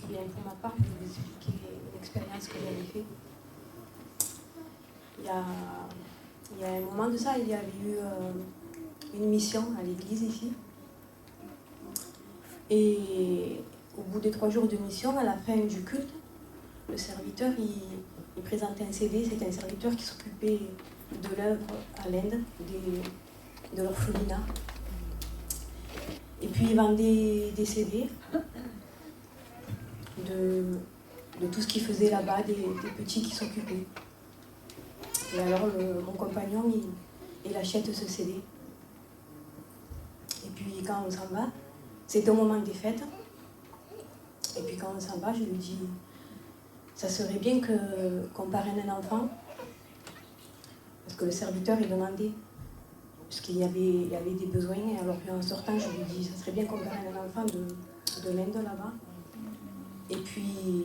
Bien, pour ma part, je vais vous expliquer une expérience que j'avais faite. Il y a un moment de ça, il y avait eu une mission à l'église ici. Et au bout des 3 jours de mission, à la fin du culte, le serviteur, il présentait un CD. C'était un serviteur qui s'occupait de l'œuvre à l'Inde, de l'orphelinat. Et puis il vendait des CD de tout ce qu'il faisait là-bas, des petits qui s'occupaient. Et alors mon compagnon, il achète ce CD. Et puis quand on s'en va, c'était au moment des fêtes. Et puis quand on s'en va, je lui dis, ça serait bien qu'on parraine un enfant. Parce que le serviteur, il demandait, parce qu'il y avait des besoins. Et alors en sortant, je lui dis, ça serait bien qu'on parraine un enfant de l'Inde là-bas. Et puis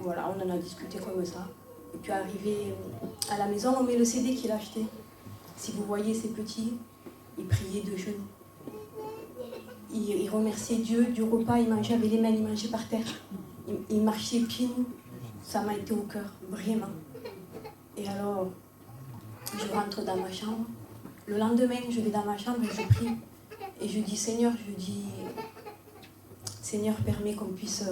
voilà, on en a discuté comme ça. Et puis arrivé à la maison, on met le CD qu'il a acheté. Si vous voyez ces petits, ils priaient de genoux. Ils remerciaient Dieu du repas, ils mangeaient avec les mains, ils mangeaient par terre. Ils marchaient pieds nus. Ça m'a été au cœur, vraiment. Et alors, je rentre dans ma chambre. Le lendemain, je vais dans ma chambre et je prie. Et je dis, Seigneur, Seigneur, permets qu'on puisse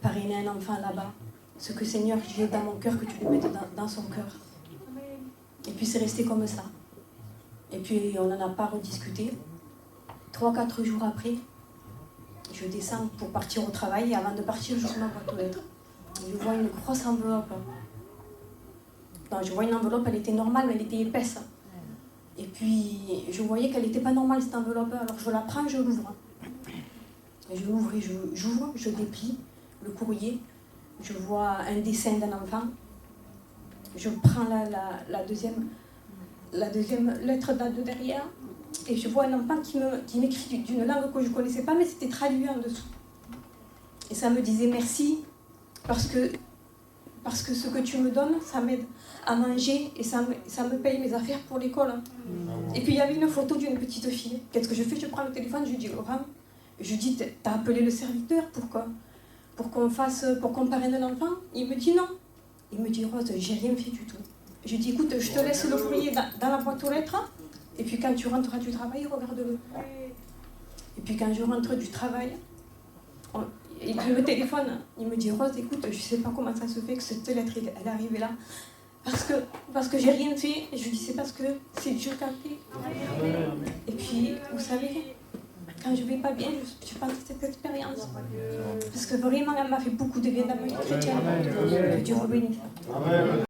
parrainer un enfant là-bas. Ce que, Seigneur, j'ai dans mon cœur, que tu le mettes dans son cœur. Et puis c'est resté comme ça. Et puis on n'en a pas rediscuté. 3-4 jours après, je descends pour partir au travail. Et avant de partir, je ma boîte aux lettres. Je vois une grosse enveloppe. Non, je vois une enveloppe, elle était normale, mais elle était épaisse. Et puis je voyais qu'elle n'était pas normale, cette enveloppe. Alors je la prends, je l'ouvre. Je l'ouvre et j'ouvre, je déplie le courrier. Je vois un dessin d'un enfant. Je prends la deuxième lettre de derrière. Et je vois un enfant qui m'écrit d'une langue que je ne connaissais pas, mais c'était traduit en dessous. Et ça me disait merci, parce que ce que tu me donnes, ça m'aide à manger et ça me paye mes affaires pour l'école. Et puis il y avait une photo d'une petite fille. Qu'est-ce que je fais? Je prends le téléphone, je dis Laurent, je dis, t'as appelé le serviteur, pourquoi? Pour qu'on parraine un enfant? Il me dit non. Il me dit Rose, j'ai rien fait du tout. Je dis écoute, je te laisse le courrier dans la boîte aux lettres, et puis quand tu rentreras du travail, regarde-le. Et puis quand je rentre du travail, il me téléphone, il me dit Rose, écoute, je sais pas comment ça se fait que cette lettre elle est arrivée là. Parce que j'ai rien fait. Et je lui dis c'est parce que c'est Dieu qui a fait. Et puis, vous savez, quand je vais pas bien, je pense à cette expérience. Parce que vraiment, elle m'a fait beaucoup de bien dans ma vie chrétienne. Que Dieu vous bénisse.